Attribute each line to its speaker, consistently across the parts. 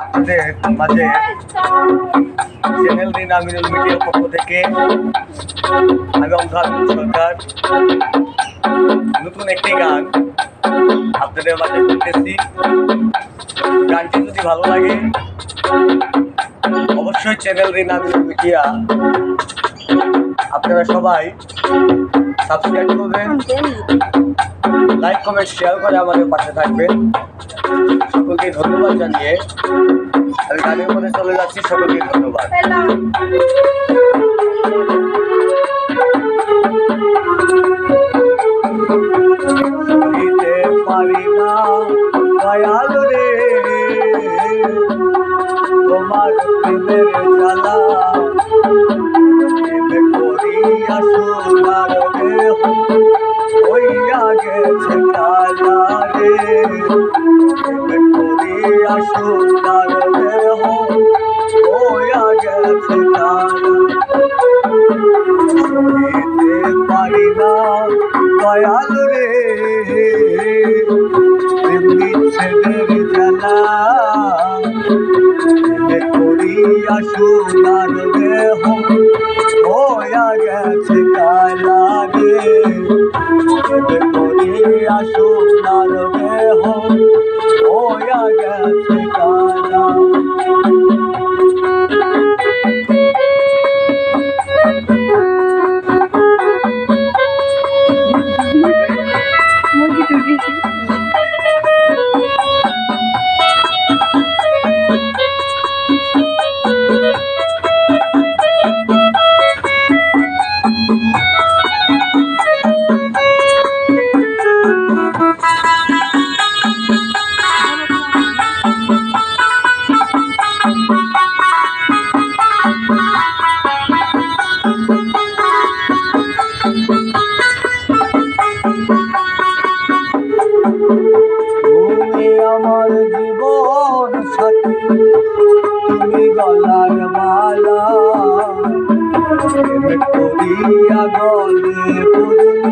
Speaker 1: আপনাদের মাঝে চ্যানেল দিন আমিনুল মিডিয়ার পক্ষ থেকে আমি অমর সরকার নতুন একটি গান আপনাদের মাঝে করতেছি। গানটি যদি ভালো লাগে অবশ্যই চ্যানেল দিন আমিনুল মিডিয়া আপনারা সবাই সাবস্ক্রাইব করবেন, লাইক কমেন্ট শেয়ার করে আমাদের পাশে থাকবেন। সকলকে ধন্যবাদ জানিয়ে আমি গানের মধ্যে চলে যাচ্ছি। সকলকে ধন্যবাদ। দিতে পারি না দয়াল রে তোমার প্রেমের জ্বালা, প্রেমে করিয়া সোনার দেহ হইয়া গেছে কালা রে, প্রেমে করিয়া সোনার দেহ হইয়া গেছে কালা। সইতে পারি না দয়াল রে প্রেম বিচ্ছেদের জ্বালা, প্রেমে করিয়া সোনার দেহ হইয়া গেছে কালা রে, প্রেমে করিয়া সোনার দেহ হইয়া গেছে কালা। আমার জীবন সাথী তুমি গলার মালা, প্রেমে করিয়া গলে পড়লি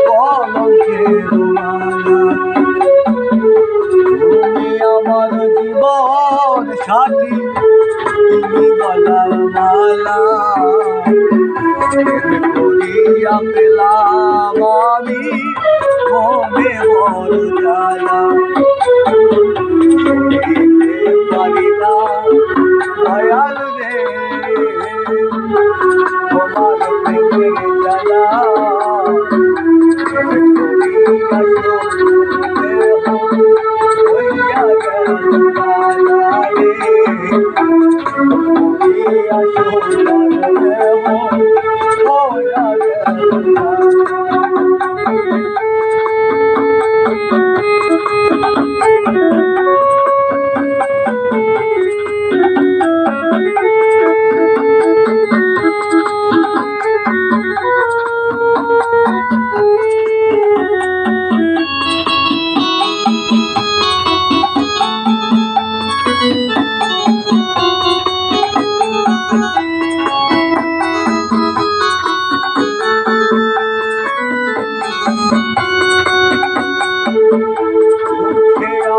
Speaker 1: কলঙ্কের মালা। তুমি আমার জীবন সাথী তুমি গলার মালা, প্রেমে করিয়া পেলাম আমি মনে বড় জ্বালা। সইতে পারি না দয়াল রে তোমার প্রেমের জ্বালা, প্রেমে করিয়া সোনার দেহ হইয়া গেল কালা রে, করিয়া সোনার দেহ হইয়া গেল কালা।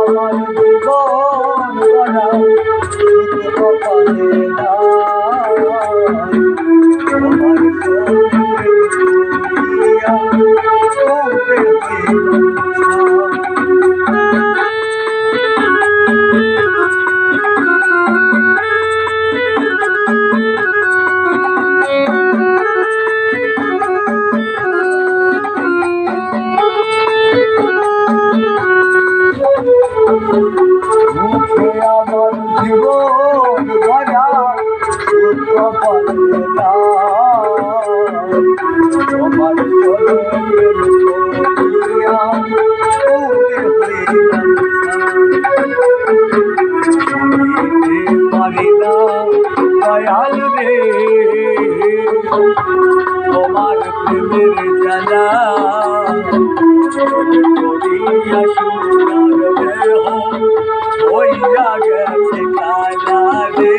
Speaker 1: আমার জীবন গড়া সুখ কপালে নাই, তোমার সঙ্গে করিয়া চলতে দিলাম মুখে আমার জীবন গড়া সুখ কপালে নাই, তোমার সঙ্গে করিয়া চলতে দিলাম সইতে পারি না দয়াল রে তোমার প্রেমের জ্বালা, প্রেমে করিয়া সোনার দেহ হইয়া গেছে কালা রে,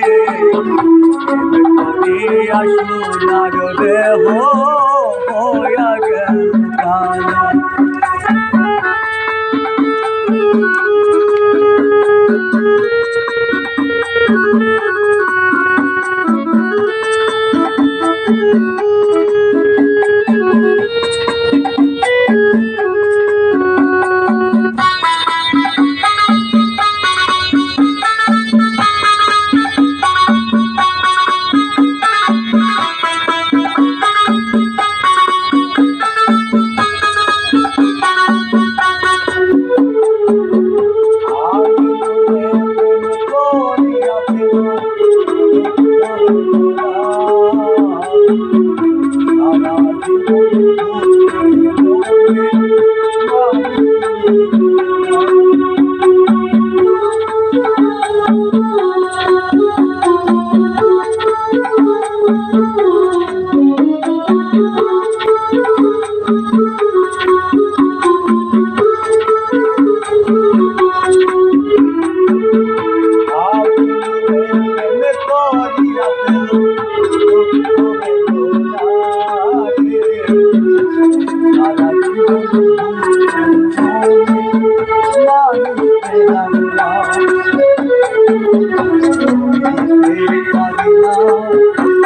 Speaker 1: প্রেমে করিয়া সোনার দেহ হইয়া গেল কালা।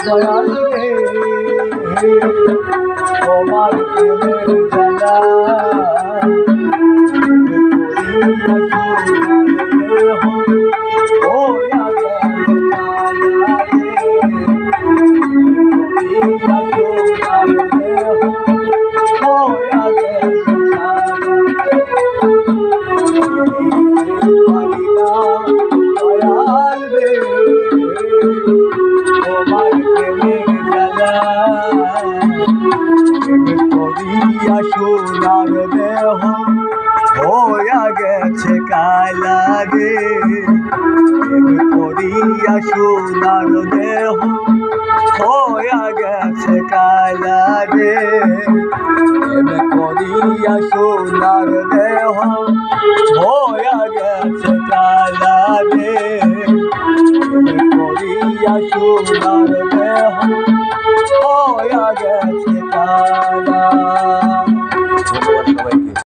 Speaker 2: দয়াল রে তোমার প্রেমের জ্বালা সোনার দেহ হইয়া গেছে কালা রে করিয়া সোনার দেহ হইয়া গেছে কালা রে করিয়া সোনার দেহ হইয়া গেছে কালা রে করিয়া সোনার দেহ হইয়া গেছে কালা।
Speaker 1: ধন্যবাদ সবাই।